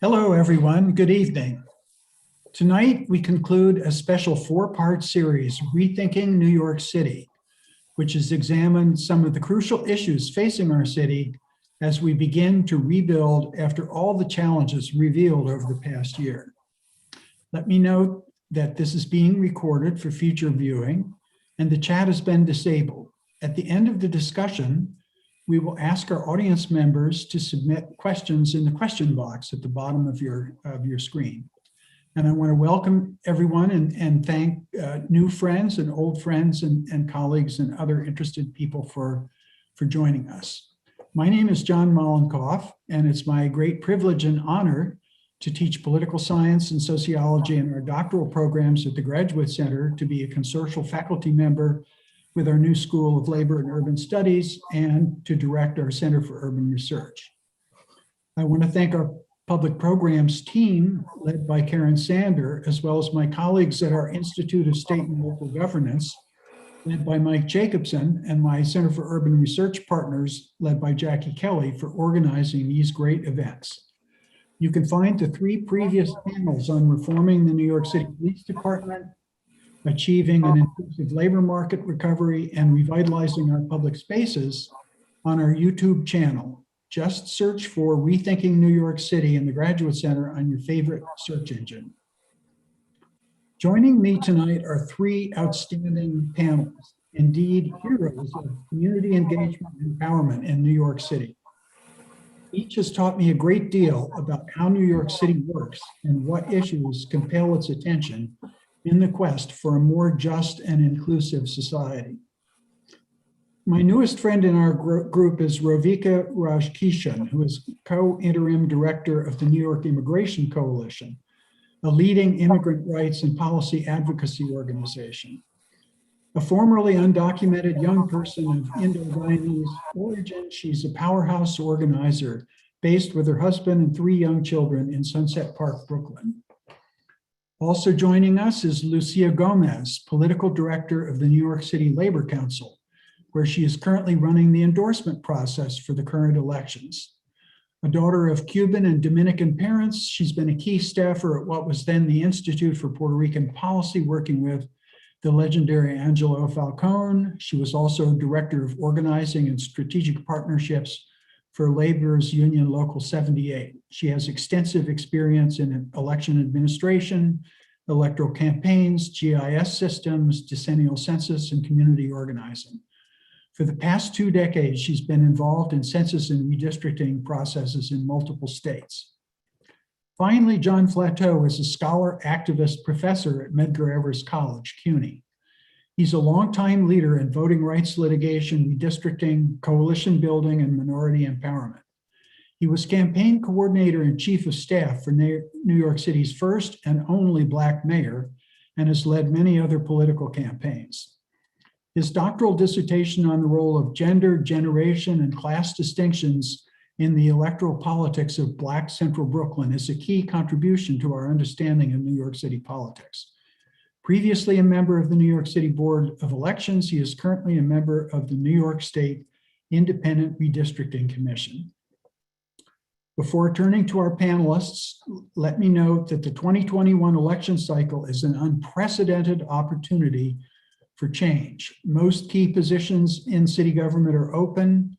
Hello, everyone. Good evening. Tonight, we conclude a special four-part series, Rethinking New York City, which has examined some of the crucial issues facing our city as we begin to rebuild after all the challenges revealed over the past year. Let me note that this is being recorded for future viewing, and the chat has been disabled. At the end of the discussion, we will ask our audience members to submit questions in the question box at the bottom of your screen. And I want to welcome everyone and thank new friends and old friends and colleagues and other interested people for joining us. My name is John Mollenkopf, and it's my great privilege and honor to teach political science and sociology in our doctoral programs at the Graduate Center, to be a consortial faculty member with our new School of Labor and Urban Studies, and to direct our Center for Urban Research. I want to thank our public programs team led by Karen Sander, as well as my colleagues at our Institute of State and Local Governance, led by Mike Jacobson, and my Center for Urban Research partners, led by Jackie Kelly, for organizing these great events. You can find the three previous panels on reforming the New York City Police Department, achieving an inclusive labor market recovery, and revitalizing our public spaces on our YouTube channel. Just search for Rethinking New York City in the Graduate Center on your favorite search engine. Joining me tonight are three outstanding panelists, indeed heroes of community engagement and empowerment in New York City. Each has taught me a great deal about how New York City works and what issues compel its attention in the quest for a more just and inclusive society. My newest friend in our group is Rovika Rajkishun, who is co-interim director of the New York Immigration Coalition, a leading immigrant rights and policy advocacy organization. A formerly undocumented young person of Indo-Guyanese origin, she's a powerhouse organizer based with her husband and three young children in Sunset Park, Brooklyn. Also joining us is Lucia Gómez, political director of the New York City Labor Council, where she is currently running the endorsement process for the current elections. A daughter of Cuban and Dominican parents, she's been a key staffer at what was then the Institute for Puerto Rican Policy, working with the legendary Angelo Falcone. She was also director of organizing and strategic partnerships for Labor's Union Local 78. She has extensive experience in election administration, electoral campaigns, GIS systems, decennial census, and community organizing. For the past 2 decades, she's been involved in census and redistricting processes in multiple states. Finally, John Flateau is a scholar, activist, professor at Medgar Evers College, CUNY. He's a longtime leader in voting rights litigation, redistricting, coalition building, and minority empowerment. He was campaign coordinator and chief of staff for New York City's first and only Black mayor, and has led many other political campaigns. His doctoral dissertation on the role of gender, generation, and class distinctions in the electoral politics of Black Central Brooklyn is a key contribution to our understanding of New York City politics. Previously a member of the New York City Board of Elections, he is currently a member of the New York State Independent Redistricting Commission. Before turning to our panelists, let me note that the 2021 election cycle is an unprecedented opportunity for change. Most key positions in city government are open.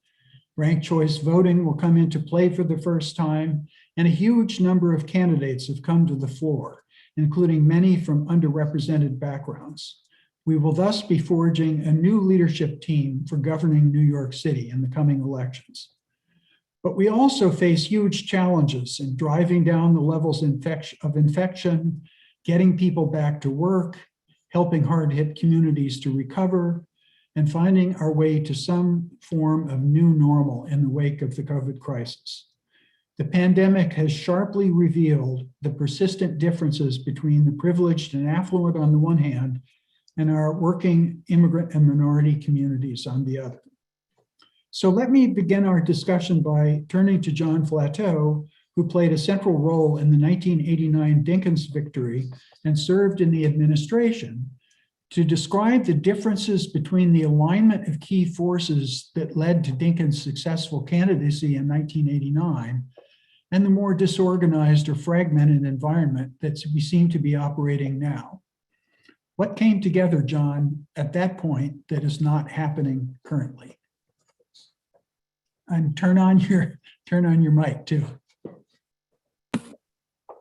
Ranked choice voting will come into play for the first time, and a huge number of candidates have come to the floor, including many from underrepresented backgrounds. We will thus be forging a new leadership team for governing New York City in the coming elections. But we also face huge challenges in driving down the levels of infection, getting people back to work, helping hard-hit communities to recover, and finding our way to some form of new normal in the wake of the COVID crisis. The pandemic has sharply revealed the persistent differences between the privileged and affluent on the one hand, and our working immigrant and minority communities on the other. So let me begin our discussion by turning to John Flateau, who played a central role in the 1989 Dinkins victory and served in the administration, to describe the differences between the alignment of key forces that led to Dinkins' successful candidacy in 1989 and the more disorganized or fragmented environment that we seem to be operating now. What came together, John, at that point that is not happening currently? And turn on your mic too.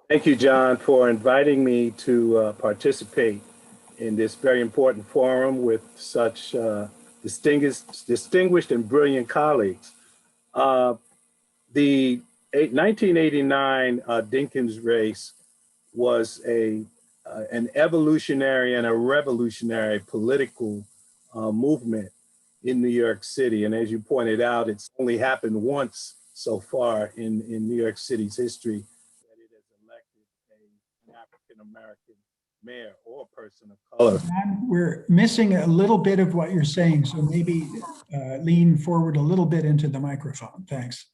Thank you, John, for inviting me to participate in this very important forum with such distinguished and brilliant colleagues. The 1989 Dinkins race was an evolutionary and a revolutionary political movement in New York City. And as you pointed out, it's only happened once so far in New York City's history that it has elected an African-American mayor or person of color. We're missing a little bit of what you're saying, so maybe lean forward a little bit into the microphone. Thanks.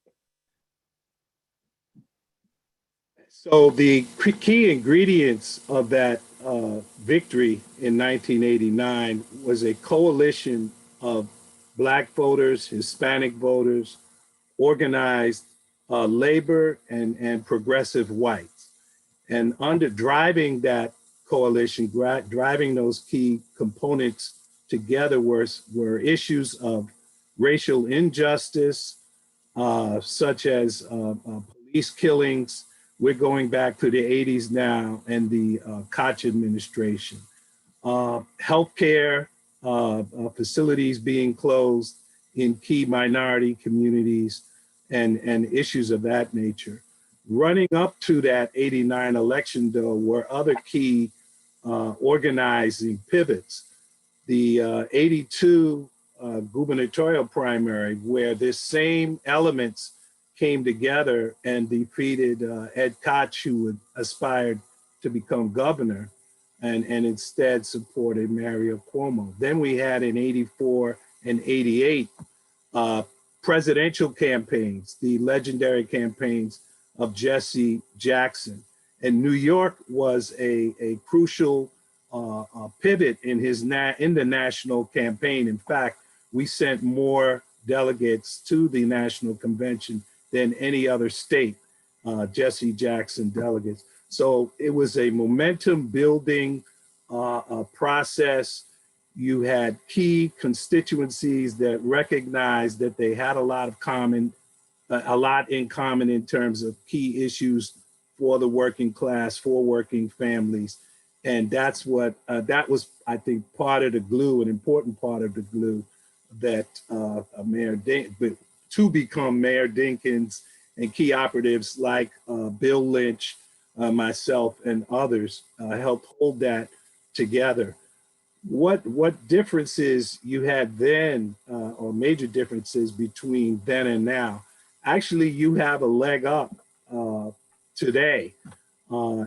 So the key ingredients of that victory in 1989 was a coalition of Black voters, Hispanic voters, organized labor and progressive whites. And under driving that coalition, driving those key components together were issues of racial injustice, such as police killings. We're going back to the 80s now, and the Koch administration. Healthcare facilities being closed in key minority communities, and issues of that nature. Running up to that 89 election, though, were other key organizing pivots. The 82 gubernatorial primary, where this same elements came together and defeated Ed Koch, who aspired to become governor, and instead supported Mario Cuomo. Then we had in 84 and 88 presidential campaigns, the legendary campaigns of Jesse Jackson. And New York was a crucial pivot in the national campaign. In fact, we sent more delegates to the national convention than any other state, Jesse Jackson delegates. So it was a momentum building process. You had key constituencies that recognized that they had a lot in common in terms of key issues for the working class, for working families. And that's what, that was, I think, part of the glue, an important part of the glue that to become Mayor Dinkins and key operatives like Bill Lynch, myself, and others helped hold that together. What differences you had then, or major differences between then and now? Actually, you have a leg up today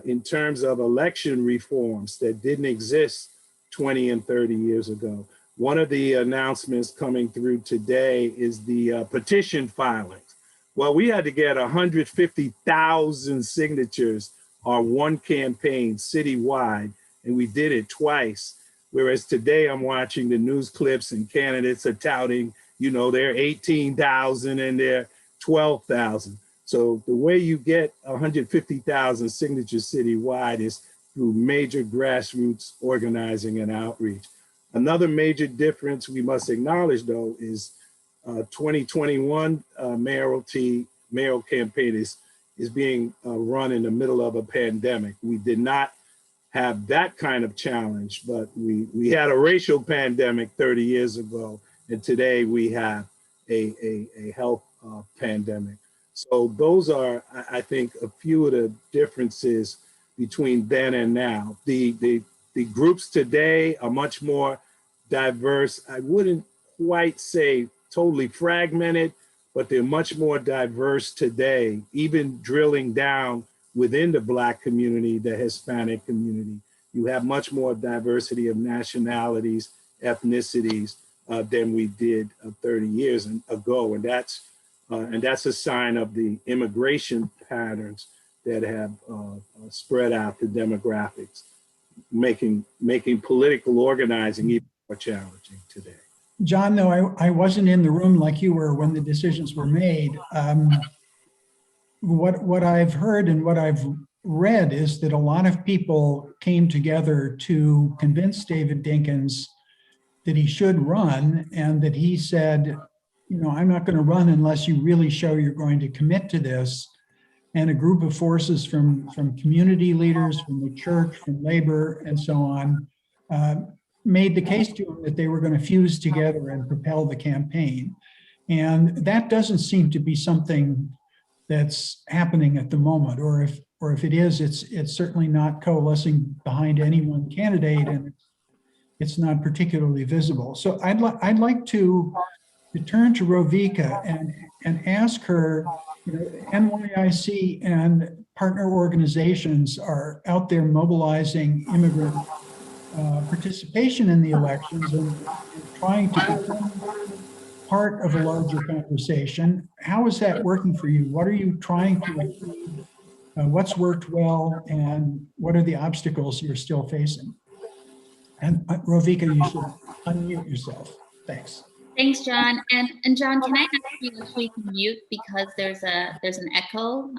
in terms of election reforms that didn't exist 20 and 30 years ago. One of the announcements coming through today is the petition filings. Well, we had to get 150,000 signatures on one campaign citywide, and we did it twice. Whereas today I'm watching the news clips and candidates are touting, you know, they're 18,000 and they're 12,000. So the way you get 150,000 signatures citywide is through major grassroots organizing and outreach. Another major difference we must acknowledge, though, is 2021 mayoral campaign is being run in the middle of a pandemic. We did not have that kind of challenge, but we had a racial pandemic 30 years ago, and today we have a health pandemic. So those are, I think, a few of the differences between then and now. The groups today are much more diverse. I wouldn't quite say totally fragmented, but they're much more diverse today, even drilling down within the Black community, the Hispanic community. You have much more diversity of nationalities, ethnicities than we did 30 years ago. And that's a sign of the immigration patterns that have spread out the demographics, making political organizing even more challenging today. John, though I wasn't in the room like you were when the decisions were made, what I've heard and what I've read is that a lot of people came together to convince David Dinkins that he should run, and that he said, you know, I'm not going to run unless you really show you're going to commit to this. And a group of forces from community leaders, from the church, from labor, and so on, made the case to him that they were going to fuse together and propel the campaign. And that doesn't seem to be something that's happening at the moment, or if it is, it's certainly not coalescing behind any one candidate, and it's not particularly visible. So I'd like to turn to Rovika and ask her, you know, NYIC and partner organizations are out there mobilizing immigrant participation in the elections and trying to become part of a larger conversation. How is that working for you? What are you trying to achieve? What's worked well, and what are the obstacles you're still facing? And Rovika, you should unmute yourself. Thanks. Thanks, John. And John, can I ask you if we can mute, because there's an echo?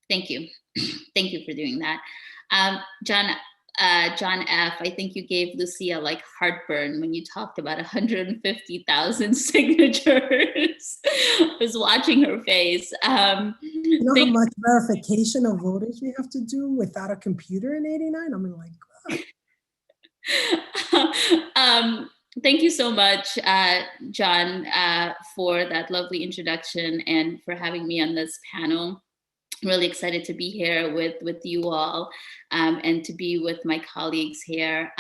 Thank you. Thank you for doing that. John F., I think you gave Lucia like heartburn when you talked about 150,000 signatures. I was watching her face. You know how much verification of voters we have to do without a computer in '89? I'm like, thank you so much, John, for that lovely introduction and for having me on this panel. I'm really excited to be here with you all and to be with my colleagues here.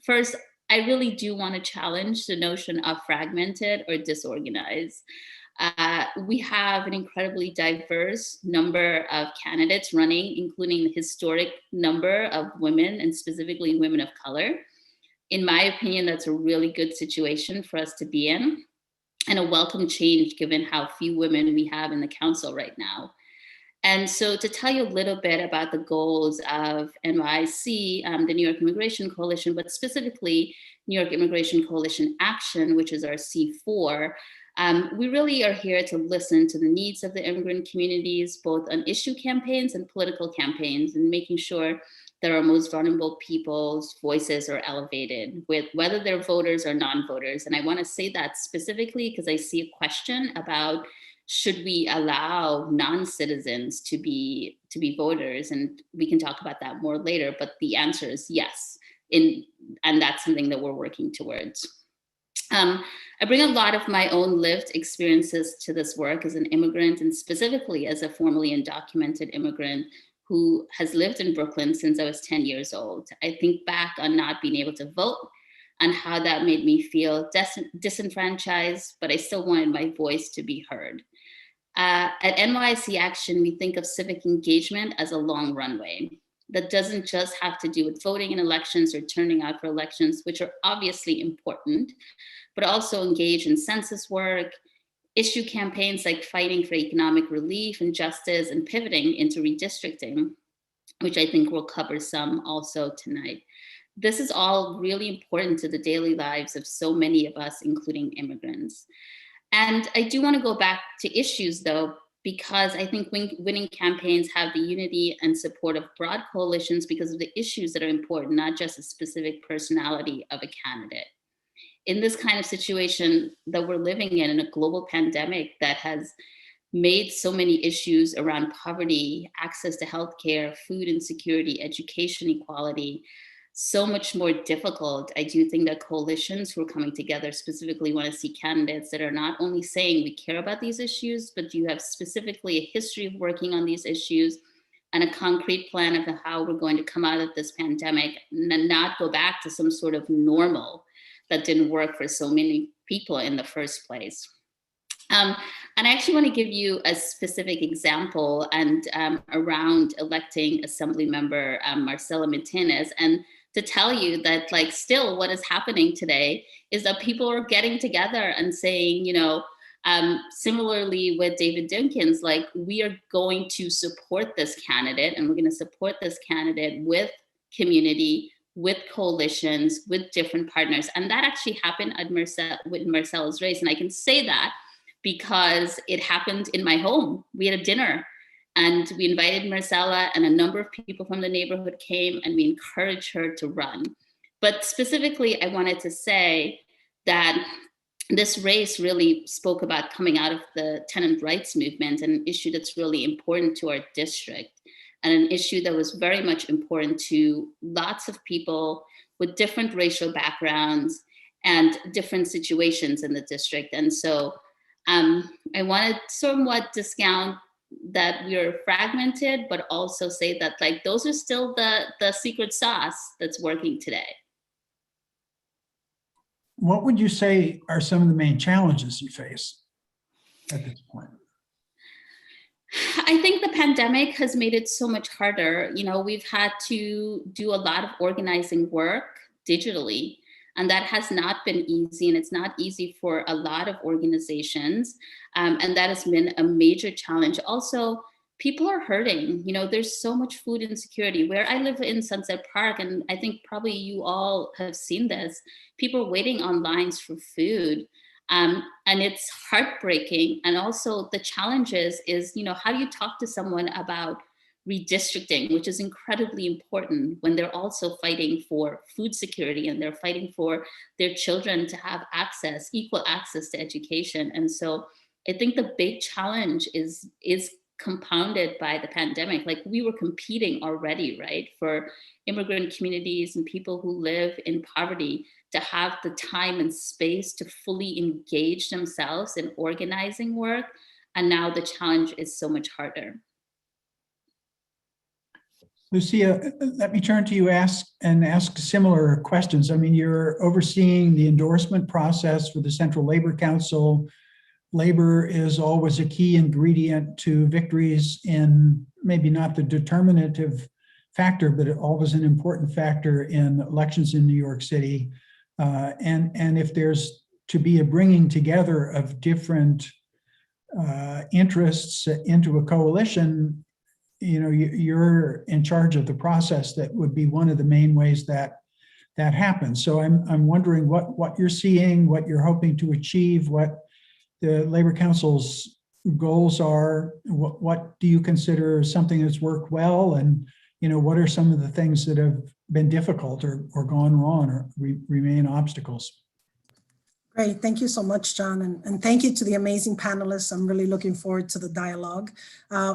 First, I really do want to challenge the notion of fragmented or disorganized. We have an incredibly diverse number of candidates running, including the historic number of women, and specifically women of color. In my opinion, that's a really good situation for us to be in, and a welcome change given how few women we have in the council right now. And so to tell you a little bit about the goals of NYIC, the New York Immigration Coalition, but specifically New York Immigration Coalition Action, which is our C4, we really are here to listen to the needs of the immigrant communities, both on issue campaigns and political campaigns, and making sure that our most vulnerable people's voices are elevated, with whether they're voters or non-voters. And I want to say that specifically because I see a question about, should we allow non-citizens to be voters? And we can talk about that more later, but the answer is yes. And that's something that we're working towards. I bring a lot of my own lived experiences to this work as an immigrant, and specifically as a formerly undocumented immigrant who has lived in Brooklyn since I was 10 years old. I think back on not being able to vote and how that made me feel disenfranchised, but I still wanted my voice to be heard. At NYC Action, we think of civic engagement as a long runway that doesn't just have to do with voting in elections or turning out for elections, which are obviously important, but also engage in census work, issue campaigns like fighting for economic relief and justice, and pivoting into redistricting, which I think we'll cover some also tonight. This is all really important to the daily lives of so many of us, including immigrants. And I do want to go back to issues though, because I think winning campaigns have the unity and support of broad coalitions because of the issues that are important, not just a specific personality of a candidate. In this kind of situation that we're living in a global pandemic that has made so many issues around poverty, access to healthcare, food insecurity, education equality, so much more difficult, I do think that coalitions who are coming together specifically want to see candidates that are not only saying we care about these issues, but you have specifically a history of working on these issues and a concrete plan of how we're going to come out of this pandemic and not go back to some sort of normal that didn't work for so many people in the first place. And I actually want to give you a specific example and around electing Assembly Member Marcela Martinez, and to tell you that like still what is happening today is that people are getting together and saying, you know, similarly with David Dinkins, like we are going to support this candidate, and we're going to support this candidate with community, with coalitions, with different partners. And that actually happened at with Marcela's race. And I can say that because it happened in my home. We had a dinner And we invited Marcella, and a number of people from the neighborhood came, and we encouraged her to run. But specifically, I wanted to say that this race really spoke about coming out of the tenant rights movement, an issue that's really important to our district, and an issue that was very much important to lots of people with different racial backgrounds and different situations in the district. And so I want to somewhat discount that we're fragmented, but also say that like those are still the secret sauce that's working today. What would you say are some of the main challenges you face at this point? I think the pandemic has made it so much harder. You know, we've had to do a lot of organizing work digitally, and that has not been easy, and it's not easy for a lot of organizations. And that has been a major challenge. Also, people are hurting. You know, there's so much food insecurity. Where I live in Sunset Park, and I think probably you all have seen this, people are waiting on lines for food. And it's heartbreaking. And also the challenges is, you know, how do you talk to someone about redistricting, which is incredibly important when they're also fighting for food security and they're fighting for their children to have access, equal access to education. And so I think the big challenge is compounded by the pandemic. Like we were competing already, right, for immigrant communities and people who live in poverty to have the time and space to fully engage themselves in organizing work. And now the challenge is so much harder. Lucia, let me turn to you ask similar questions. I mean, you're overseeing the endorsement process for the Central Labor Council. Labor is always a key ingredient to victories in maybe not the determinative factor, but always an important factor in elections in New York City. And if there's to be a bringing together of different interests into a coalition, you know, you're in charge of the process. That would be one of the main ways that happens. So I'm wondering what you're seeing, what you're hoping to achieve, what the Labor Council's goals are. What do you consider something that's worked well, and you know, what are some of the things that have been difficult or gone wrong or remain obstacles? Great. Thank you so much, John. And thank you to the amazing panelists. I'm really looking forward to the dialogue.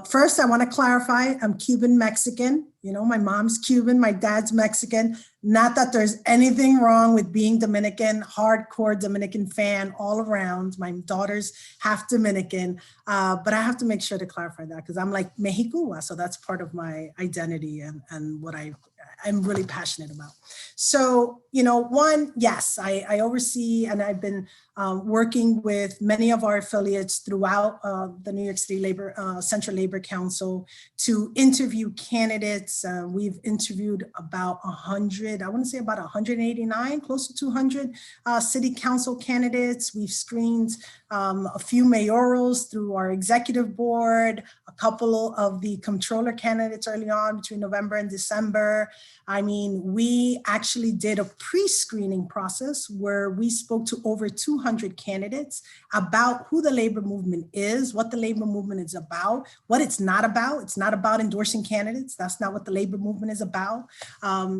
First, I want to clarify, I'm Cuban Mexican. You know, my mom's Cuban, my dad's Mexican. Not that there's anything wrong with being Dominican, hardcore Dominican fan all around. My daughter's half Dominican, but I have to make sure to clarify that because I'm like Mexicua. So that's part of my identity and what I'm really passionate about. So, you know, one, yes, I oversee, and I've been working with many of our affiliates throughout the New York City Central Labor Council to interview candidates. We've interviewed about 100, I want to say about 189, close to 200 city council candidates. We've screened a few mayorals through our executive board, a couple of the comptroller candidates early on between November and December. I mean, we actually did a pre-screening process where we spoke to over 200 candidates about who the labor movement is, what the labor movement is about, what it's not about. It's not about endorsing candidates. That's not what the labor movement is about.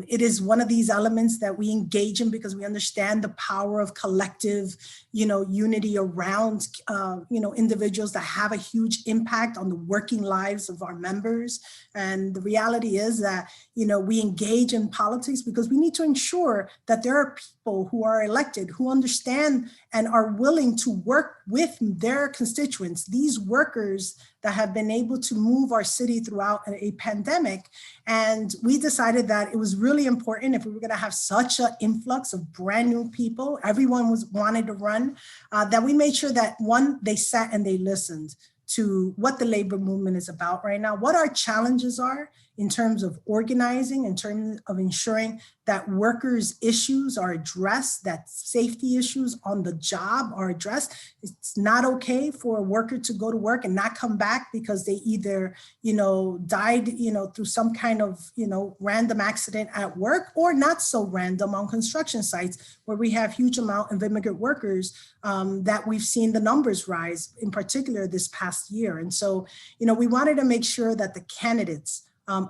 It is one of these elements that we engage in because we understand the power of collective, you know, unity around, you know, individuals that have a huge impact on the working lives of our members. And the reality is that, you know, we engage in politics because we need to ensure that there are people who are elected who understand and are willing to work with their constituents, these workers that have been able to move our city throughout a pandemic. And we decided that it was really important if we were going to have such an influx of brand new people, everyone wanted to run, that we made sure that one, they sat and they listened to what the labor movement is about right now, what our challenges are. in terms of organizing, in terms of ensuring that workers' issues are addressed, that safety issues on the job are addressed. It's not okay for a worker to go to work and not come back because they either, died, through some kind of, random accident at work, or not so random on construction sites where we have huge amount of immigrant workers that we've seen the numbers rise, in particular this past year. And so, we wanted to make sure that the candidates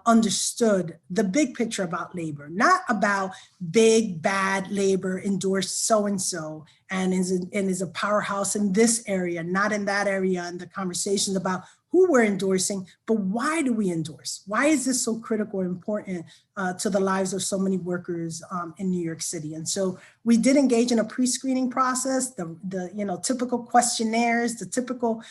understood the big picture about labor, not about big, bad labor endorsed so-and-so and is a powerhouse in this area, not in that area, and the conversations about who we're endorsing, but why do we endorse? Why is this so critical and important to the lives of so many workers in New York City? And so we did engage in a pre-screening process, the typical questionnaires, the typical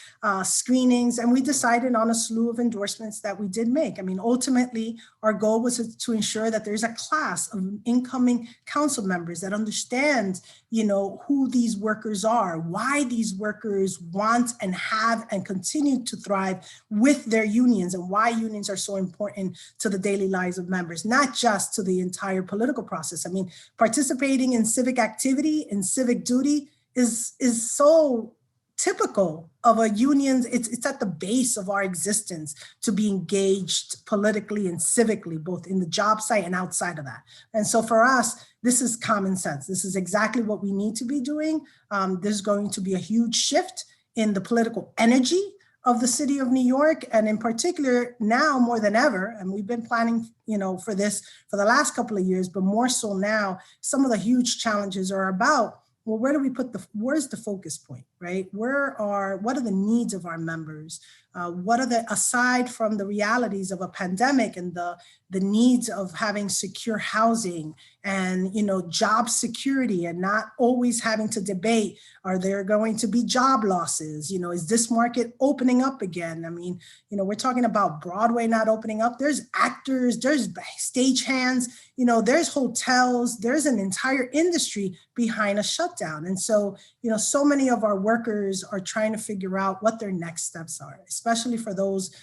screenings, and we decided on a slew of endorsements that we did make. I mean, ultimately, our goal was to ensure that there's a class of incoming council members that understand, who these workers are, why these workers want and have and continue to thrive with their unions, and why unions are so important to the daily lives of members, not just to the entire political process. I mean, participating in civic activity and civic duty is so typical of a union. It's at the base of our existence to be engaged politically and civically, both in the job site and outside of that. And so for us, this is common sense. This is exactly what we need to be doing. There's going to be a huge shift in the political energy of the city of New York, and in particular now more than ever, and we've been planning, for this for the last couple of years, but more so now, some of the huge challenges are about, well, where's the focus point, right? What are the needs of our members? What are aside from the realities of a pandemic and the needs of having secure housing and, job security, and not always having to debate, are there going to be job losses? Is this market opening up again? I mean, we're talking about Broadway not opening up. There's actors, there's stagehands, there's hotels, there's an entire industry behind a shutdown. And so, so many of our workers are trying to figure out what their next steps are, especially for those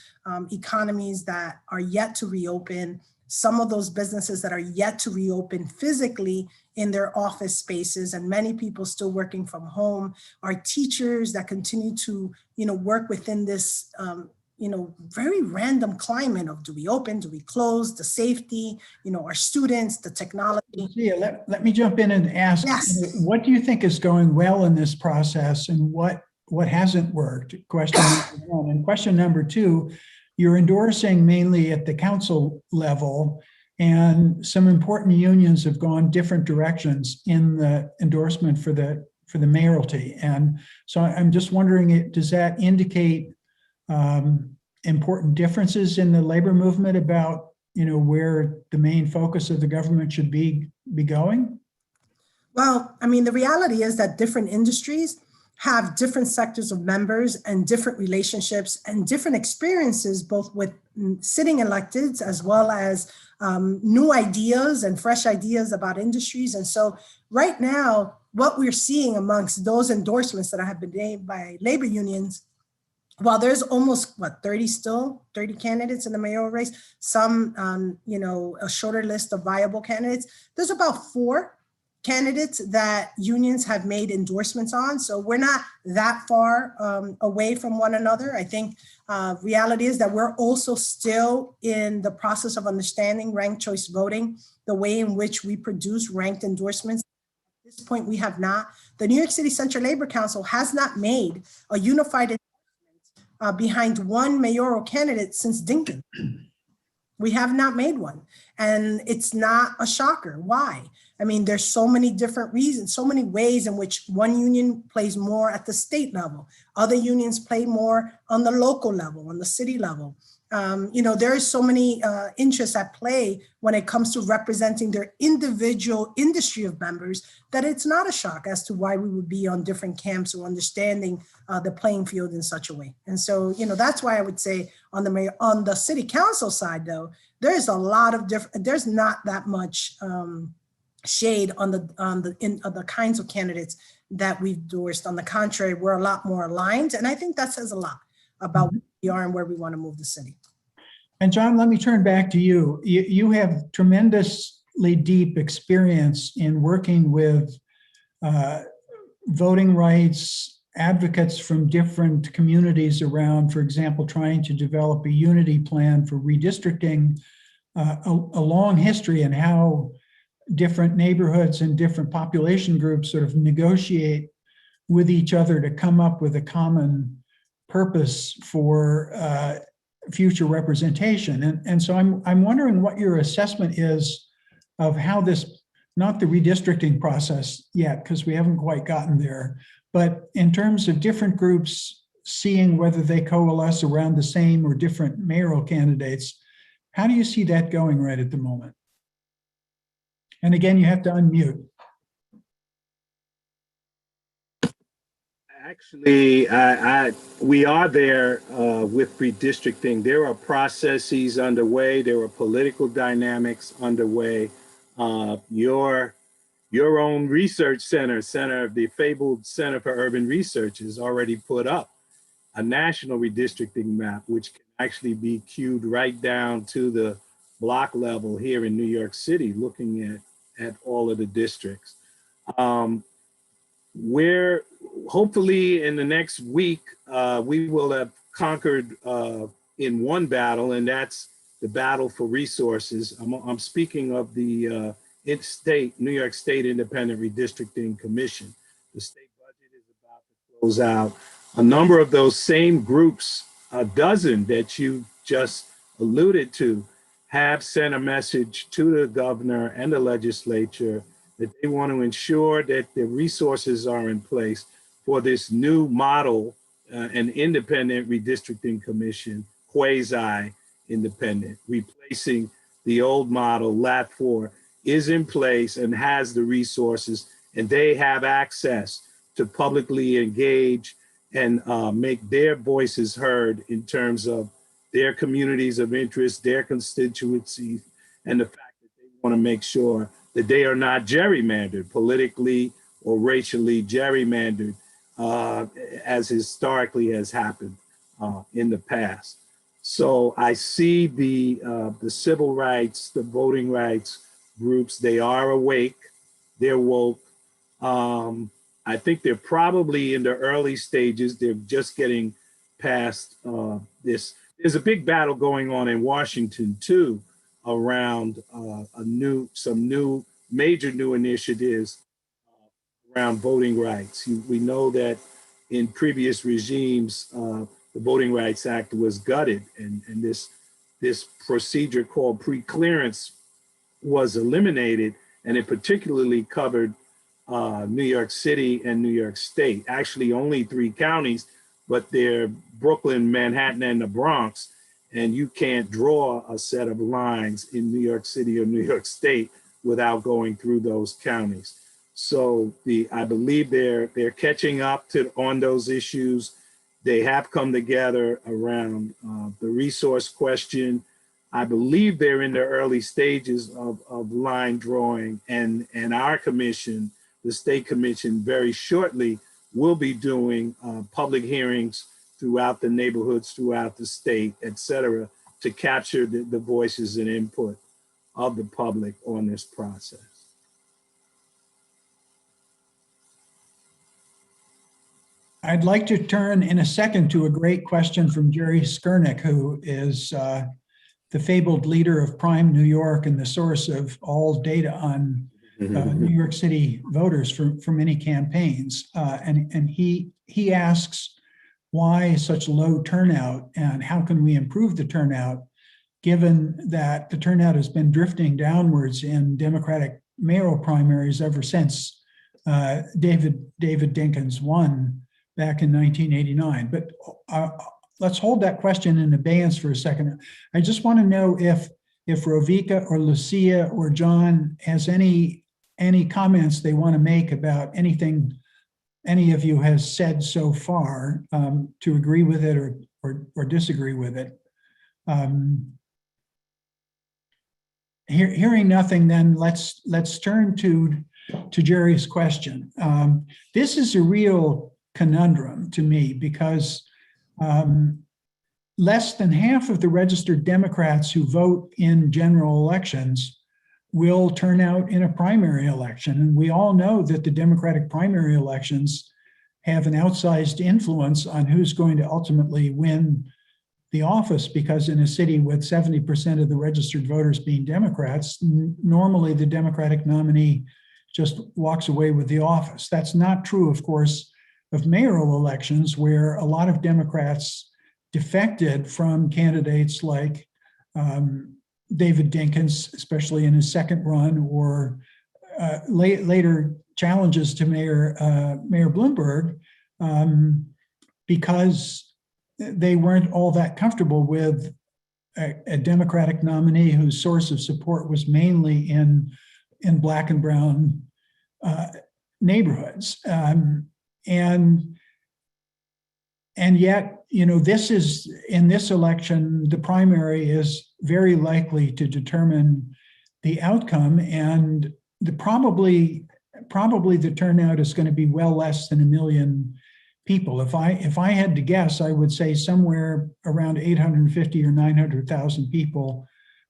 economies that are yet to reopen, some of those businesses that are yet to reopen physically in their office spaces, and many people still working from home, our teachers that continue to, work within this, very random climate of, do we open, do we close, the safety, our students, the technology. Yeah, let me jump in and ask, Yes. What do you think is going well in this process, and what hasn't worked? Question number one. And question number two, you're endorsing mainly at the council level, and some important unions have gone different directions in the endorsement for the mayoralty. And so I'm just wondering, does that indicate important differences in the labor movement about, where the main focus of the government should be going? Well, I mean, the reality is that different industries have different sectors of members and different relationships and different experiences, both with sitting electeds as well as new ideas and fresh ideas about industries. And so right now, what we're seeing amongst those endorsements that have been made by labor unions, while there's almost 30 candidates in the mayoral race, some, a shorter list of viable candidates, there's about 4 candidates that unions have made endorsements on. So we're not that far away from one another. I think reality is that we're also still in the process of understanding ranked choice voting, the way in which we produce ranked endorsements. At this point, we have not. The New York City Central Labor Council has not made a unified endorsement behind one mayoral candidate since Dinkins. We have not made one. And it's not a shocker. Why? I mean, there's so many different reasons, so many ways in which one union plays more at the state level. Other unions play more on the local level, on the city level. There are so many interests at play when it comes to representing their individual industry of members that it's not a shock as to why we would be on different camps or understanding the playing field in such a way. And so, that's why I would say on the city council side, though, there's a lot of there's not that much shade on the kinds of candidates that we've endorsed. On the contrary, we're a lot more aligned. And I think that says a lot about where we are and where we want to move the city. And John, let me turn back to you. You have tremendously deep experience in working with voting rights advocates from different communities around, for example, trying to develop a unity plan for redistricting, a long history in how different neighborhoods and different population groups sort of negotiate with each other to come up with a common purpose for future representation. And so I'm wondering what your assessment is of how this, not the redistricting process yet, because we haven't quite gotten there, but in terms of different groups seeing whether they coalesce around the same or different mayoral candidates, how do you see that going right at the moment? And again, you have to unmute. Actually, we are there with redistricting. There are processes underway. There are political dynamics underway. Your own research center, the fabled Center for Urban Research, has already put up a national redistricting map, which can actually be queued right down to the block level here in New York City, looking at all of the districts. Where hopefully in the next week, we will have conquered in one battle, and that's the battle for resources. I'm speaking of the New York State Independent Redistricting Commission. The state budget is about to close out. A number of those same groups, a dozen that you just alluded to, have sent a message to the governor and the legislature that they want to ensure that the resources are in place for this new model, an independent redistricting commission, quasi-independent, replacing the old model. LAT4 is in place and has the resources, and they have access to publicly engage and make their voices heard in terms of their communities of interest, their constituencies, and the fact that they want to make sure that they are not gerrymandered, politically or racially gerrymandered, as historically has happened in the past. So I see the civil rights, the voting rights groups, they are awake, they're woke. I think they're probably in the early stages. They're just getting past this. There's a big battle going on in Washington too, around some major new initiatives around voting rights. We know that in previous regimes, the Voting Rights Act was gutted, and this procedure called pre-clearance was eliminated, and it particularly covered New York City and New York State. Actually, only 3 counties, but they're Brooklyn, Manhattan, and the Bronx. And you can't draw a set of lines in New York City or New York State without going through those counties. So I believe they're catching up on those issues. They have come together around the resource question. I believe they're in the early stages of line drawing, and our commission, the state commission, very shortly will be doing public hearings throughout the neighborhoods, throughout the state, et cetera, to capture the voices and input of the public on this process. I'd like to turn in a second to a great question from Jerry Skurnick, who is the fabled leader of Prime New York and the source of all data on New York City voters for many campaigns. And he asks, why such low turnout, and how can we improve the turnout, given that the turnout has been drifting downwards in Democratic mayoral primaries ever since David Dinkins won back in 1989. But let's hold that question in abeyance for a second. I just want to know if Rovika or Lucia or John has any comments they want to make about anything any of you has said so far, to agree with it or disagree with it. Hearing nothing, then let's turn to Jerry's question. This is a real conundrum to me, because less than half of the registered Democrats who vote in general elections will turn out in a primary election. And we all know that the Democratic primary elections have an outsized influence on who's going to ultimately win the office, because in a city with 70% of the registered voters being Democrats, normally the Democratic nominee just walks away with the office. That's not true, of course, of mayoral elections, where a lot of Democrats defected from candidates like David Dinkins, especially in his second run, or later challenges to Mayor Bloomberg, because they weren't all that comfortable with a Democratic nominee whose source of support was mainly in Black and brown neighborhoods. And yet, you know, in this election, the primary is very likely to determine the outcome, and probably the turnout is going to be well less than 1 million people. If I had to guess, I would say somewhere around 850 or 900,000 people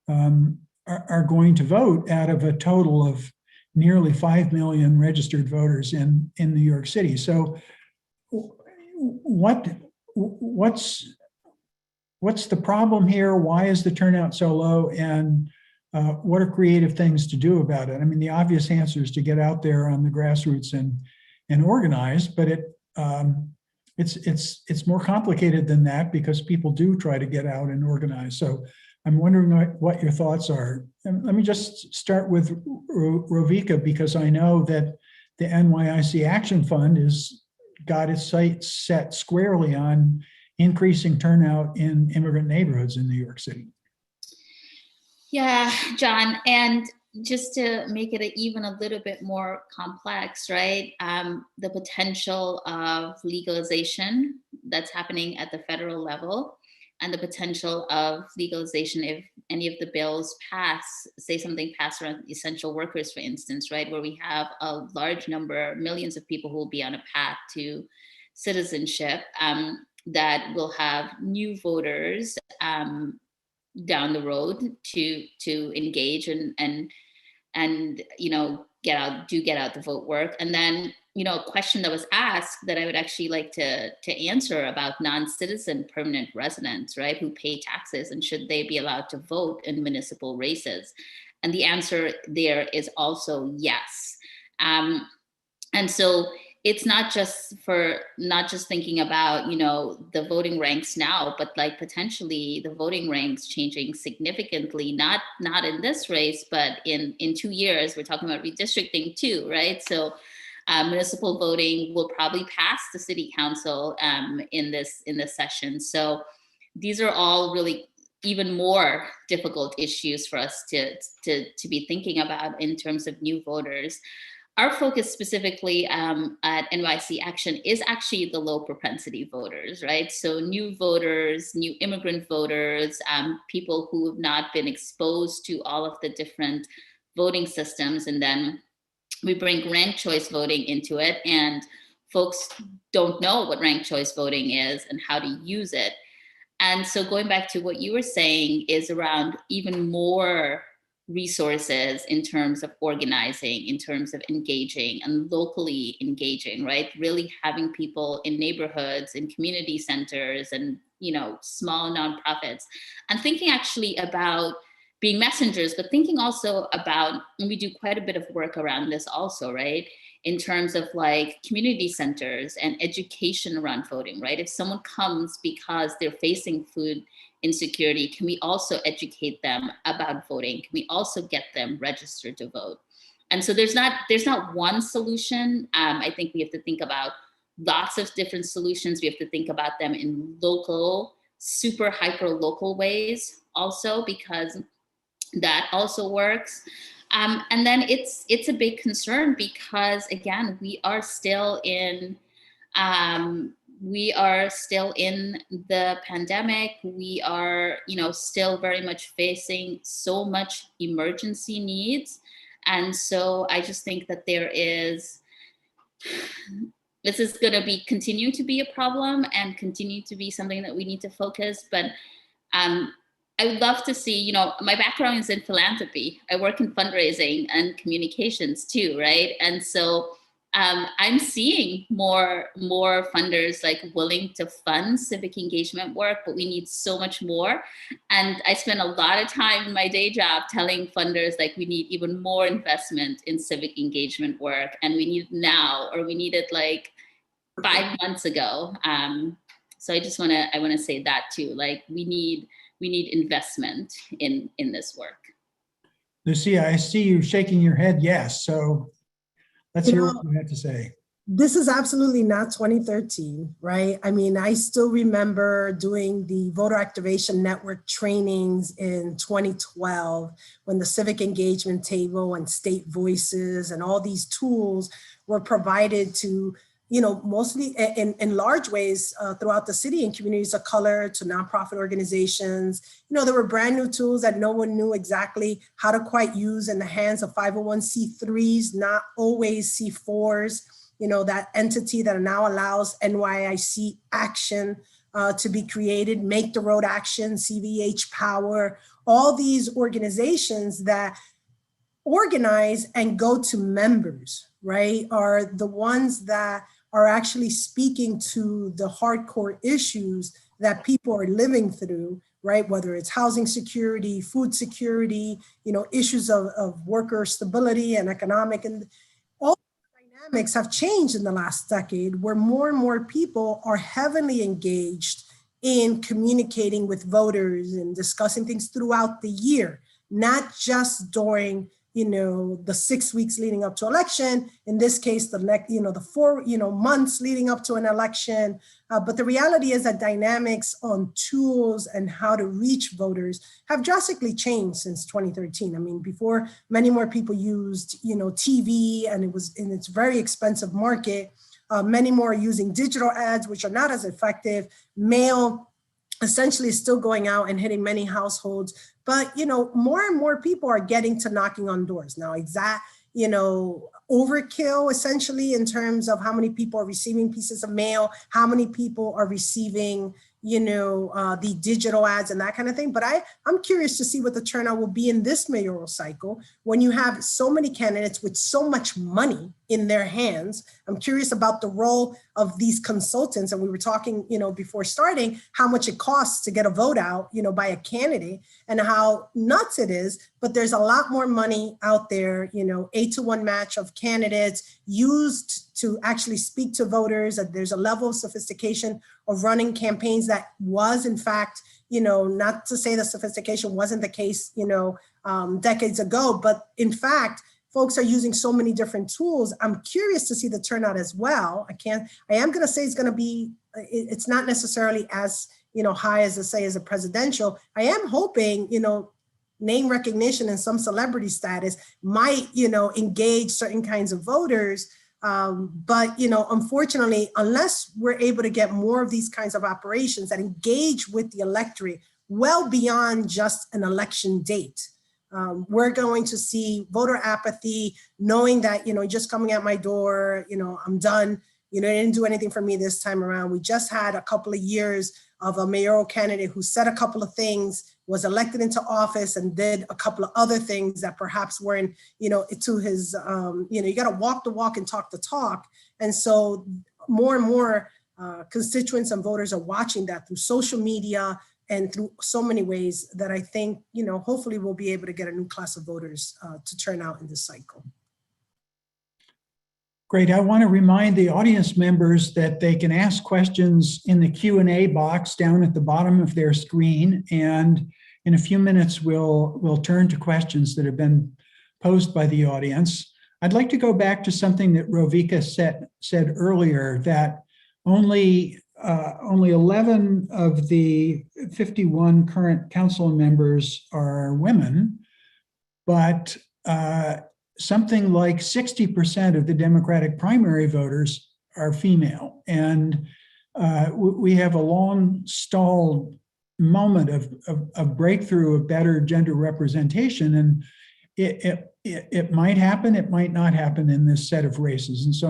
are going to vote out of a total of nearly 5 million registered voters in New York City. So what's the problem here? Why is the turnout so low? And what are creative things to do about it? I mean, the obvious answer is to get out there on the grassroots and organize, but it's more complicated than that, because people do try to get out and organize. So I'm wondering what your thoughts are. And let me just start with Rovika, because I know that the NYIC Action Fund has got its sights set squarely on increasing turnout in immigrant neighborhoods in New York City. Yeah, John, and just to make it even a little bit more complex, right? The potential of legalization that's happening at the federal level, and the potential of legalization if any of the bills pass, say something passed around essential workers, for instance, right? Where we have a large number, millions of people who will be on a path to citizenship, that will have new voters down the road to engage and you know, get out the vote work. And then, you know, a question that was asked that I would actually like to answer about non-citizen permanent residents, right, who pay taxes, and should they be allowed to vote in municipal races? And the answer there is also yes. And so it's not just thinking about, you know, the voting ranks now, but like potentially the voting ranks changing significantly, not in this race, but in 2 years. We're talking about redistricting too, right? So municipal voting will probably pass the city council in this session. So these are all really even more difficult issues for us to be thinking about in terms of new voters. Our focus specifically at NYC Action is actually the low propensity voters, right? So new voters, new immigrant voters, people who have not been exposed to all of the different voting systems. And then we bring ranked choice voting into it, and folks don't know what ranked choice voting is and how to use it. And so going back to what you were saying is around even more resources in terms of organizing, in terms of engaging and locally engaging, right? Really having people in neighborhoods and community centers and, you know, small nonprofits, and thinking actually about being messengers, but thinking also about, and we do quite a bit of work around this also, right? In terms of like community centers and education around voting, right? If someone comes because they're facing food insecurity, can we also educate them about voting? Can we also get them registered to vote? And so there's not one solution. I think we have to think about lots of different solutions. We have to think about them in local, super hyper local ways also, because that also works. And then it's a big concern because, again, we are still in the pandemic. We are, you know, still very much facing so much emergency needs. And so I just think that there is this is going to continue to be a problem and continue to be something that we need to focus. But I would love to see, you know, my background is in philanthropy. I work in fundraising and communications too, right? And so I'm seeing more funders like willing to fund civic engagement work, but we need so much more. And I spend a lot of time in my day job telling funders like we need even more investment in civic engagement work, and we need it now, or we need it like 5 months ago. So I just want to say that too. Like we need investment in this work. Lucia, I see you shaking your head yes. So let's hear what you have to say. This is absolutely not 2013, right? I mean, I still remember doing the voter activation network trainings in 2012 when the civic engagement table and state voices and all these tools were provided to, you know, mostly in large ways throughout the city and communities of color, to nonprofit organizations. You know, there were brand new tools that no one knew exactly how to quite use in the hands of 501c3s, not always C4s, you know, that entity that now allows NYIC Action to be created, Make the Road Action, CVH Power, all these organizations that organize and go to members, right, are the ones that are actually speaking to the hardcore issues that people are living through, right? Whether it's housing security, food security, you know, issues of worker stability and economic, and all dynamics have changed in the last decade, where more and more people are heavily engaged in communicating with voters and discussing things throughout the year, not just during, you know, the 6 weeks leading up to election. In this case, the 4, months leading up to an election. But the reality is that dynamics on tools and how to reach voters have drastically changed since 2013. I mean, before, many more people used, you know, TV, and it was in its very expensive market. Many more are using digital ads, which are not as effective. Mail essentially is still going out and hitting many households. But, you know, more and more people are getting to knocking on doors. Now, is that, you know, overkill essentially in terms of how many people are receiving pieces of mail, how many people are receiving, you know, the digital ads and that kind of thing. But I'm curious to see what the turnout will be in this mayoral cycle when you have so many candidates with so much money in their hands. I'm curious about the role of these consultants. And we were talking, you know, before starting, how much it costs to get a vote out, you know, by a candidate, and how nuts it is. But there's a lot more money out there, you know, 8-to-1 match of candidates used to actually speak to voters. That there's a level of sophistication of running campaigns that was, in fact, you know, not to say the sophistication wasn't the case, you know, decades ago, but in fact, folks are using so many different tools. I'm curious to see the turnout as well. I am going to say it's going to be, it's not necessarily as, you know, high as as a presidential. I am hoping, you know, name recognition and some celebrity status might, you know, engage certain kinds of voters. But, you know, unfortunately, unless we're able to get more of these kinds of operations that engage with the electorate well beyond just an election date, we're going to see voter apathy, knowing that, you know, just coming at my door, you know, I'm done. You know, it didn't do anything for me this time around. We just had a couple of years of a mayoral candidate who said a couple of things, was elected into office, and did a couple of other things that perhaps weren't, you know, to his, you know, you got to walk the walk and talk the talk. And so more and more constituents and voters are watching that through social media and through so many ways that I think, you know, hopefully we'll be able to get a new class of voters to turn out in this cycle. Great. I want to remind the audience members that they can ask questions in the Q&A box down at the bottom of their screen. And in a few minutes, we'll turn to questions that have been posed by the audience. I'd like to go back to something that Rovika said earlier, that only 11 of the 51 current council members are women, but something like 60% of the Democratic primary voters are female. And we have a long stalled moment of breakthrough of better gender representation. And it might happen, it might not happen in this set of races. And so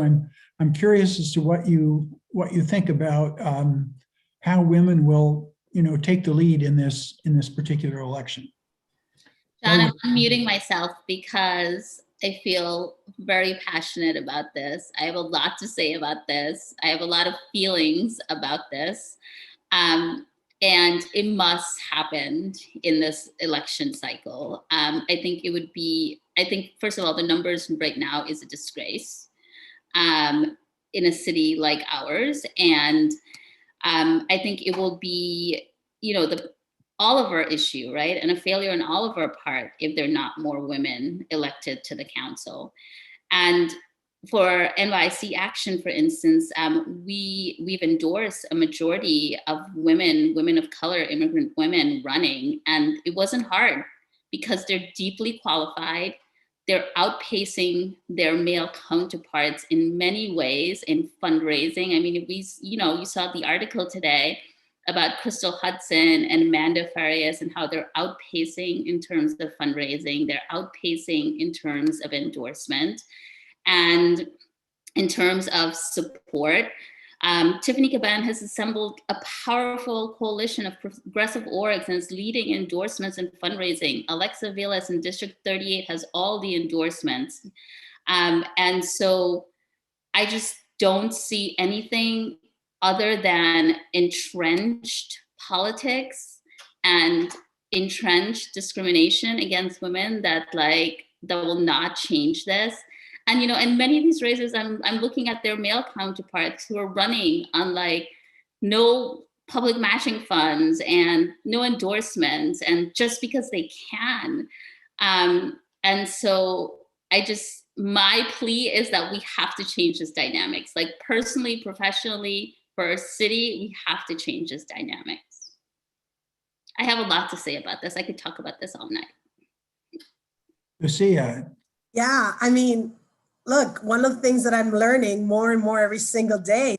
I'm curious as to what you think about how women will, take the lead in this particular election. John, I'm unmuting myself because I feel very passionate about this. I have a lot to say about this. I have a lot of feelings about this. And it must happen in this election cycle. I think first of all, the numbers right now is a disgrace in a city like ours. And I think it will be, all of our issue, right? And a failure on all of our part if there are not more women elected to the council. And for NYC Action, for instance, we've endorsed a majority of women of color, immigrant women running, and it wasn't hard because they're deeply qualified. They're outpacing their male counterparts in many ways in fundraising. I mean, you saw the article today about Crystal Hudson and Amanda Farias and how they're outpacing in terms of fundraising. They're outpacing in terms of endorsement. And in terms of support, Tiffany Caban has assembled a powerful coalition of progressive orgs and is leading endorsements and fundraising. Alexa Vilas in District 38 has all the endorsements. And so I just don't see anything other than entrenched politics and entrenched discrimination against women that will not change this. And, in many of these races, I'm looking at their male counterparts who are running on no public matching funds and no endorsements, and just because they can. And so my plea is that we have to change this dynamics, personally, professionally, for our city, we have to change this dynamics. I have a lot to say about this. I could talk about this all night. Lucia. Yeah, I mean, look, one of the things that I'm learning more and more every single day,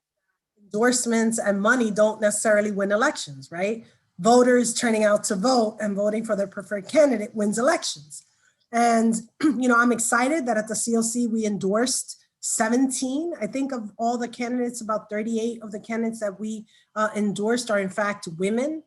endorsements and money don't necessarily win elections, right? Voters turning out to vote and voting for their preferred candidate wins elections. And, I'm excited that at the CLC we endorsed 17, I think, of all the candidates. About 38 of the candidates that we endorsed are in fact women.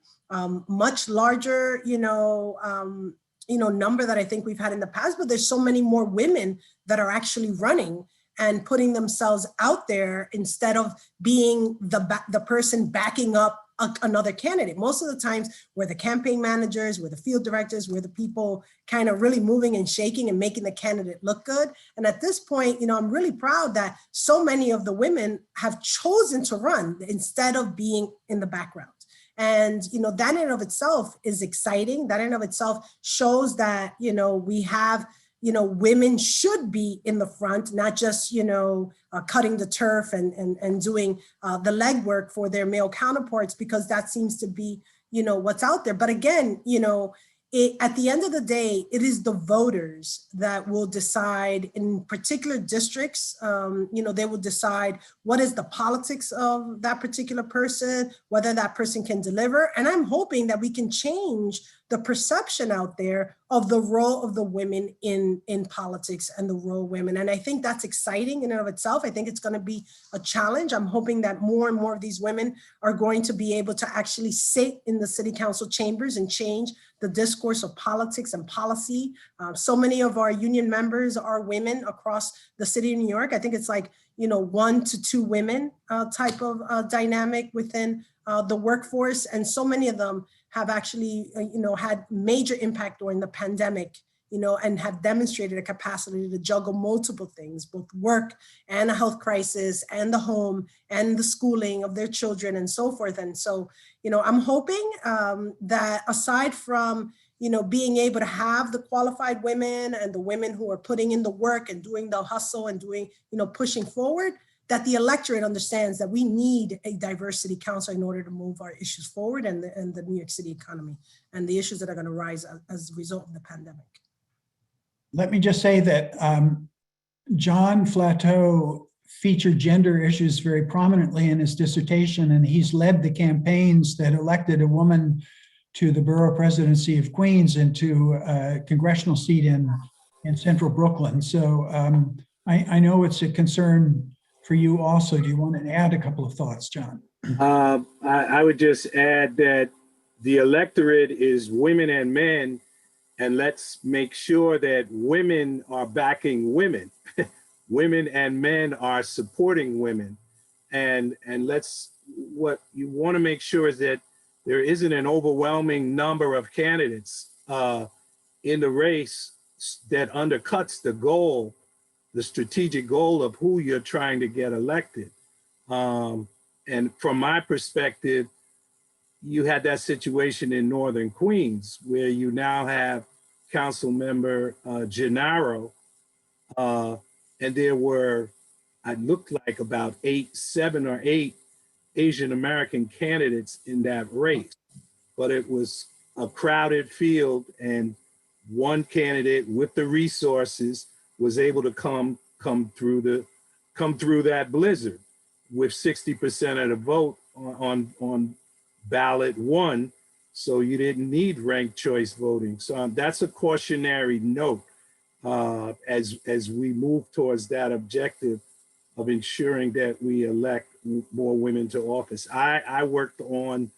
Much larger, number that I think we've had in the past, but there's so many more women that are actually running and putting themselves out there instead of being the person backing up another candidate. Most of the times we're the campaign managers, we're the field directors, we're the people kind of really moving and shaking and making the candidate look good. And at this point, I'm really proud that so many of the women have chosen to run instead of being in the background. And, that in and of itself is exciting. That in and of itself shows that, we have, women should be in the front, not just, cutting the turf and doing the legwork for their male counterparts, because that seems to be, what's out there. But again, at the end of the day, it is the voters that will decide in particular districts. They will decide what is the politics of that particular person, whether that person can deliver. And I'm hoping that we can change the perception out there of the role of the women in politics and the role of women. And I think that's exciting in and of itself. I think it's going to be a challenge. I'm hoping that more and more of these women are going to be able to actually sit in the city council chambers and change the discourse of politics and policy. So many of our union members are women across the city of New York. I think it's 1 to 2 women type of dynamic within the workforce. And so many of them have actually, had major impact during the pandemic, and have demonstrated a capacity to juggle multiple things, both work and a health crisis and the home and the schooling of their children and so forth. And so, I'm hoping that aside from, being able to have the qualified women and the women who are putting in the work and doing the hustle and doing, pushing forward, that the electorate understands that we need a diversity council in order to move our issues forward and the New York City economy and the issues that are going to rise as a result of the pandemic. Let me just say that John Flateau featured gender issues very prominently in his dissertation, and he's led the campaigns that elected a woman to the borough presidency of Queens and to a congressional seat in in central Brooklyn. So I know it's a concern for you also. Do you want to add a couple of thoughts, John? I would just add that the electorate is women and men, and let's make sure that women are backing women. Women and men are supporting women. And what you want to make sure is that there isn't an overwhelming number of candidates in the race that undercuts the goal, the strategic goal of who you're trying to get elected. And from my perspective, you had that situation in Northern Queens where you now have Council Member Gennaro, and there were, it looked like about 7 or 8 Asian American candidates in that race, but it was a crowded field, and one candidate with the resources was able to come through that blizzard with 60% of the vote on ballot 1. So you didn't need ranked choice voting. So that's a cautionary note as we move towards that objective of ensuring that we elect more women to office. I worked on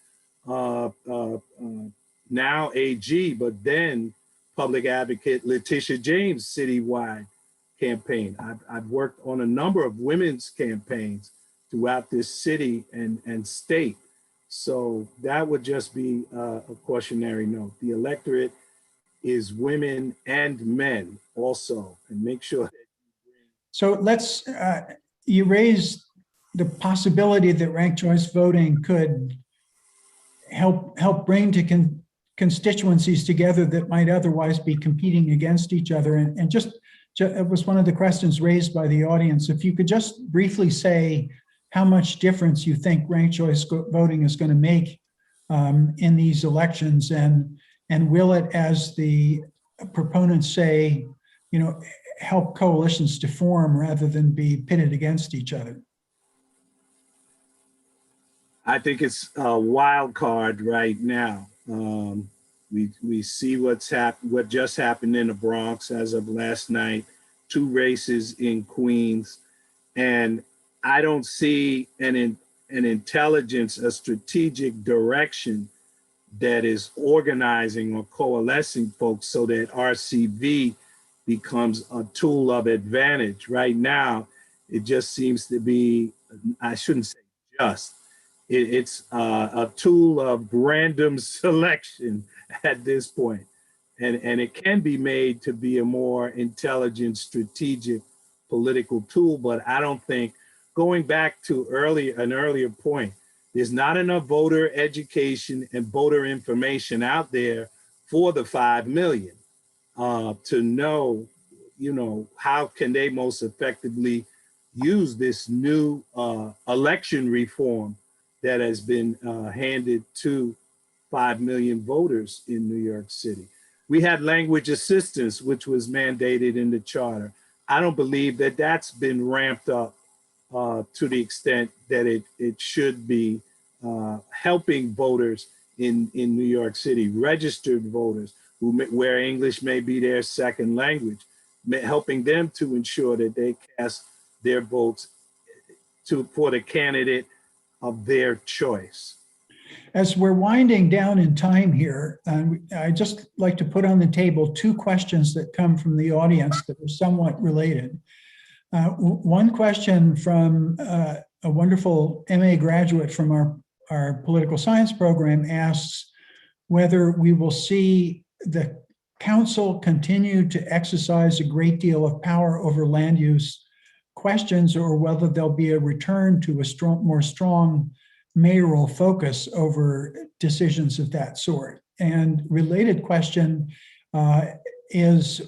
now AG, but then public advocate Letitia James citywide campaign. I've worked on a number of women's campaigns throughout this city and state. So that would just be a cautionary note. The electorate is women and men also, and make sure that you bring. So let's, you raised the possibility that ranked choice voting could help bring to constituencies together that might otherwise be competing against each other. And just it was one of the questions raised by the audience. If you could just briefly say how much difference you think ranked choice voting is going to make in these elections, and will it, as the proponents say, help coalitions to form rather than be pitted against each other? I think it's a wild card right now. We see what just happened in the Bronx as of last night, 2 races in Queens, and I don't see an intelligence, a strategic direction that is organizing or coalescing folks so that RCV becomes a tool of advantage. Right now, it just seems to be, I shouldn't say just, it's a tool of random selection at this point. And it can be made to be a more intelligent, strategic political tool, but I don't think, going back to an earlier point, there's not enough voter education and voter information out there for the 5 million to know, how can they most effectively use this new election reform that has been handed to 5 million voters in New York City. We had language assistance, which was mandated in the charter. I don't believe that that's been ramped up to the extent that it should be, helping voters in New York City, registered voters where English may be their second language, helping them to ensure that they cast their votes for the candidate of their choice. As we're winding down in time here, I'd just like to put on the table 2 questions that come from the audience that are somewhat related. One question from a wonderful MA graduate from our political science program asks whether we will see the council continue to exercise a great deal of power over land use questions, or whether there'll be a return to a more strong mayoral focus over decisions of that sort. And related question is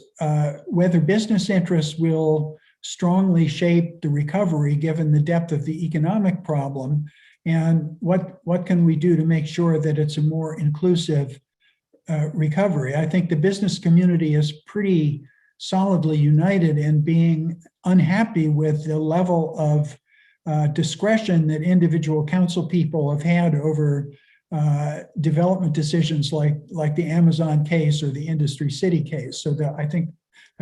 whether business interests will strongly shape the recovery given the depth of the economic problem, and what can we do to make sure that it's a more inclusive recovery. I think the business community is pretty solidly united in being unhappy with the level of discretion that individual council people have had over development decisions like the Amazon case or the Industry City case. So that I think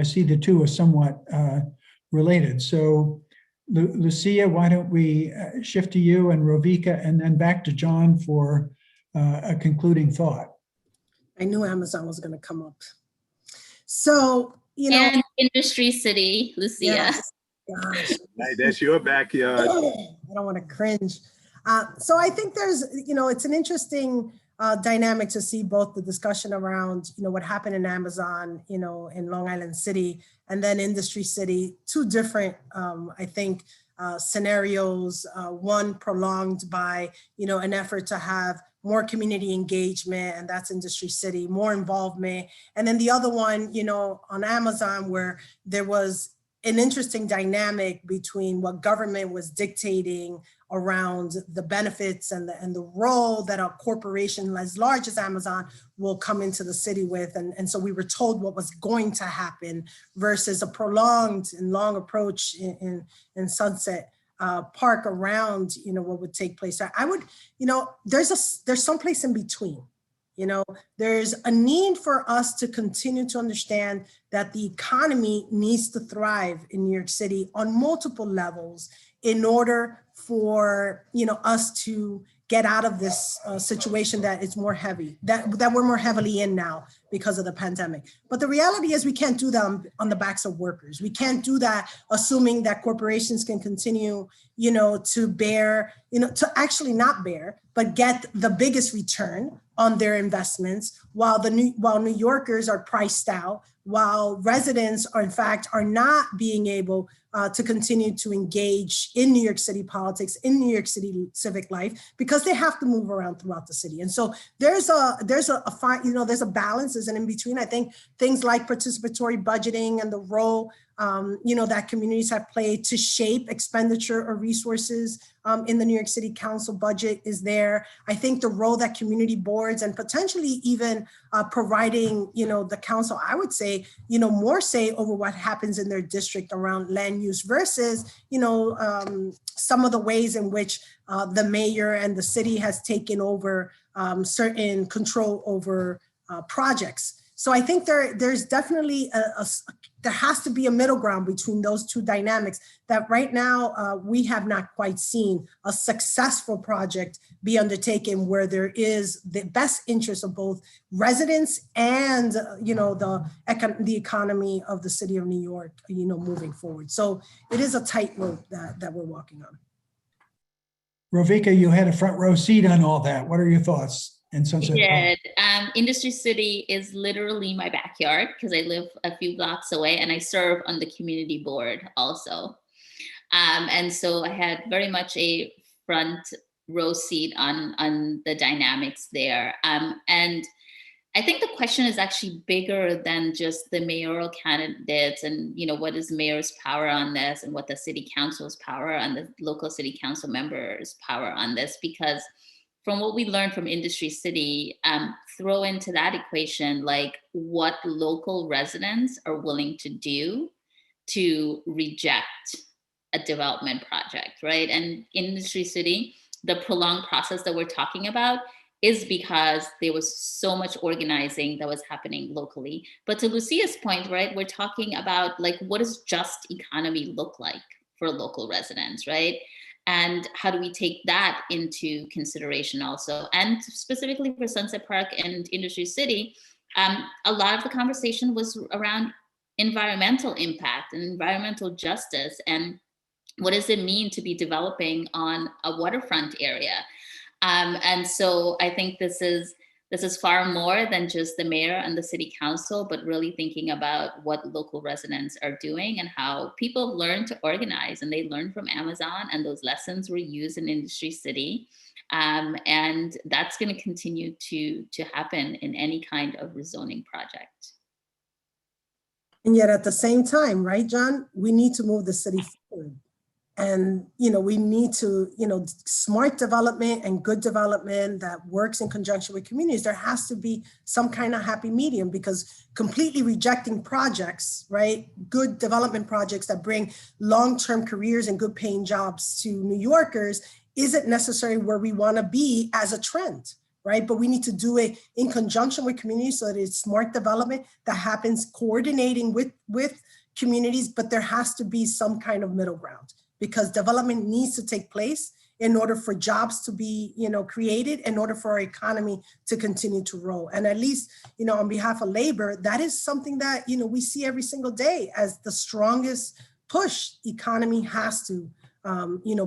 I see the two are somewhat related. So Lucia, why don't we shift to you, and Rovika, and then back to John for a concluding thought. I knew Amazon was going to come up. So, and Industry City, Lucia. Yes, gosh. Hey, that's your backyard. I don't want to cringe. So I think there's, it's an interesting dynamic to see both the discussion around, what happened in Amazon, in Long Island City, and then Industry City, two different, I think, scenarios, one prolonged by, an effort to have more community engagement, and that's Industry City, more involvement. And then the other one, on Amazon, where there was an interesting dynamic between what government was dictating around the benefits and the role that a corporation as large as Amazon will come into the city with. And so we were told what was going to happen versus a prolonged and long approach in Sunset Park around, what would take place. I would, there's some place in between. There's a need for us to continue to understand that the economy needs to thrive in New York City on multiple levels in order for, us to get out of this situation that is more heavy, that we're more heavily in now because of the pandemic. But the reality is we can't do that on the backs of workers. We can't do that assuming that corporations can continue, to bear, to actually not bear, but get the biggest return on their investments while New Yorkers are priced out, while residents are in fact are not being able to continue to engage in New York City politics, in New York City civic life, because they have to move around throughout the city. And so there's a fine, there's a balance, there's an in between. I think things like participatory budgeting and the role that communities have played to shape expenditure or resources in the New York City Council budget is there. I think the role that community boards and potentially even providing, the council, I would say, more say over what happens in their district around land use versus, some of the ways in which the mayor and the city has taken over certain control over projects. So I think there's definitely there has to be a middle ground between those two dynamics that right now we have not quite seen a successful project be undertaken where there is the best interest of both residents and the economy of the city of New York, moving forward. So it is a tightrope that we're walking on. Rovika, you had a front row seat on all that. What are your thoughts? And Sunset Park? Industry City is literally my backyard because I live a few blocks away and I serve on the community board also. And so I had very much a front row seat on the dynamics there. And I think the question is actually bigger than just the mayoral candidates and, what is mayor's power on this and what the city council's power and the local city council members' power on this, because from what we learned from Industry City, throw into that equation, like what local residents are willing to do to reject a development project, right? And Industry City, the prolonged process that we're talking about is because there was so much organizing that was happening locally. But to Lucia's point, right, we're talking about like, what does just economy look like for local residents, right? And how do we take that into consideration also? And specifically for Sunset Park and Industry City, a lot of the conversation was around environmental impact and environmental justice. And what does it mean to be developing on a waterfront area? And so I think this is far more than just the mayor and the city council, but really thinking about what local residents are doing and how people learn to organize, and they learn from Amazon, and those lessons were used in Industry City. And that's going to continue to happen in any kind of rezoning project. And yet at the same time, right, John, we need to move the city forward. And, we need to, smart development and good development that works in conjunction with communities. There has to be some kind of happy medium, because completely rejecting projects, right, good development projects that bring long-term careers and good paying jobs to New Yorkers isn't necessarily where we want to be as a trend, right? But we need to do it in conjunction with communities so that it's smart development that happens coordinating with communities, but there has to be some kind of middle ground because development needs to take place in order for jobs to be, created, in order for our economy to continue to grow. And at least, on behalf of labor, that is something that, we see every single day as the strongest push. Economy has to,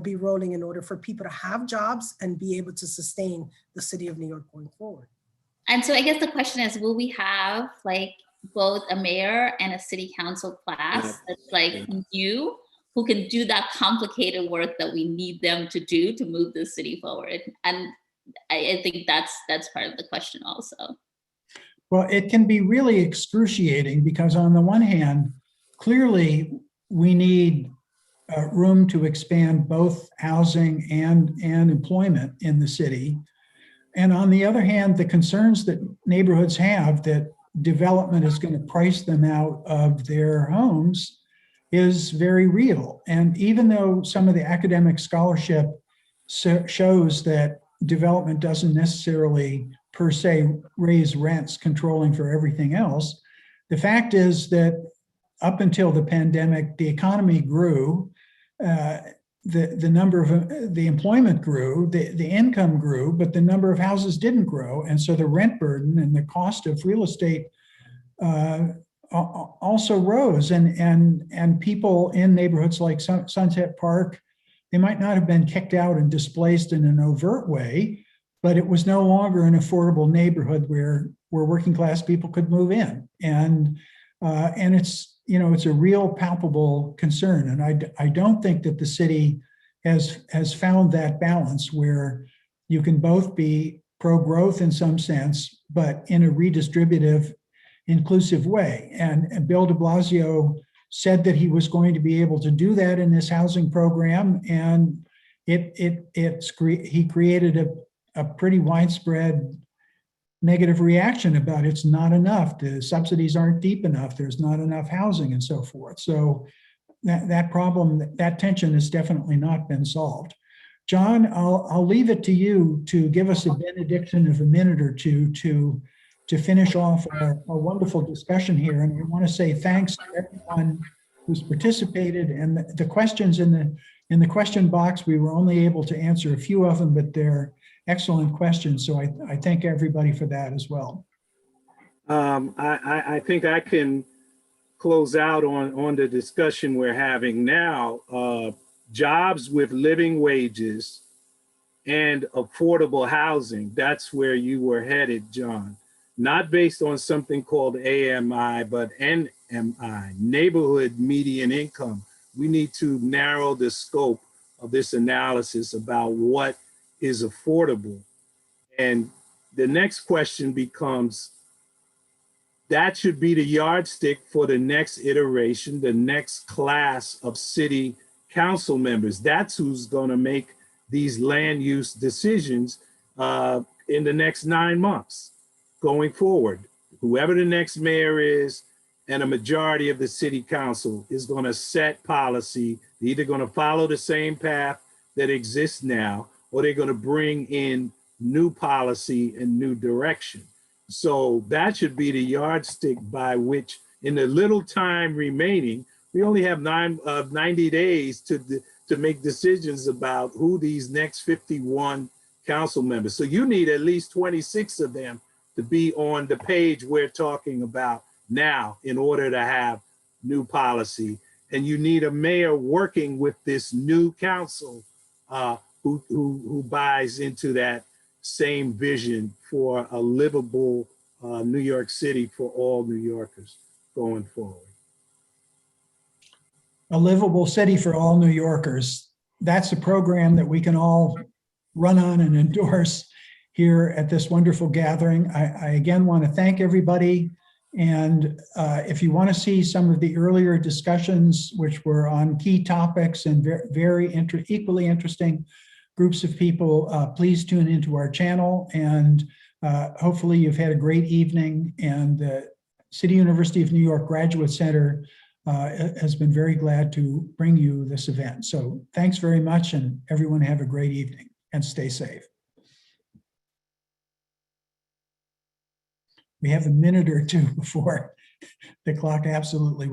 be rolling in order for people to have jobs and be able to sustain the city of New York going forward. And so I guess the question is, will we have like both a mayor and a city council class that's like new, who can do that complicated work that we need them to do to move the city forward? And I think that's part of the question also. Well, it can be really excruciating because on the one hand, clearly we need room to expand both housing and employment in the city. And on the other hand, the concerns that neighborhoods have that development is going to price them out of their homes is very real. And even though some of the academic scholarship shows that development doesn't necessarily per se raise rents, controlling for everything else, the fact is that up until the pandemic, the economy grew, the number of the employment grew, the income grew, but the number of houses didn't grow. And so the rent burden and the cost of real estate also rose, and people in neighborhoods like Sunset Park, they might not have been kicked out and displaced in an overt way, but it was no longer an affordable neighborhood where working class people could move in. And it's, it's a real palpable concern. And I don't think that the city has found that balance where you can both be pro-growth in some sense, but in a redistributive, inclusive way. And Bill de Blasio said that he was going to be able to do that in this housing program, and he created a pretty widespread negative reaction about it's not enough, the subsidies aren't deep enough, there's not enough housing and so forth. So that problem, that tension has definitely not been solved. John, I'll leave it to you to give us a benediction of a minute or two to finish off a wonderful discussion here. And I want to say thanks to everyone who's participated, and the questions in the question box, we were only able to answer a few of them, but they're excellent questions. So I thank everybody for that as well. I think I can close out on the discussion we're having now. Jobs with living wages and affordable housing, that's where you were headed, John. Not based on something called AMI, but NMI, neighborhood median income. We need to narrow the scope of this analysis about what is affordable. And the next question becomes, that should be the yardstick for the next iteration, the next class of city council members. That's who's going to make these land use decisions in the next 9 months going forward. Whoever the next mayor is and a majority of the city council is going to set policy. They're either going to follow the same path that exists now, or they're going to bring in new policy and new direction. So that should be the yardstick by which, in the little time remaining, we only have 90 days to make decisions about who these next 51 council members. So you need at least 26 of them to be on the page we're talking about now in order to have new policy. And you need a mayor working with this new council who buys into that same vision for a livable New York City for all New Yorkers going forward. A livable city for all New Yorkers. That's a program that we can all run on and endorse here at this wonderful gathering. I again want to thank everybody. And if you want to see some of the earlier discussions, which were on key topics and equally interesting groups of people, please tune into our channel. And hopefully you've had a great evening. And the City University of New York Graduate Center has been very glad to bring you this event. So thanks very much, and everyone have a great evening and stay safe. We have a minute or two before the clock absolutely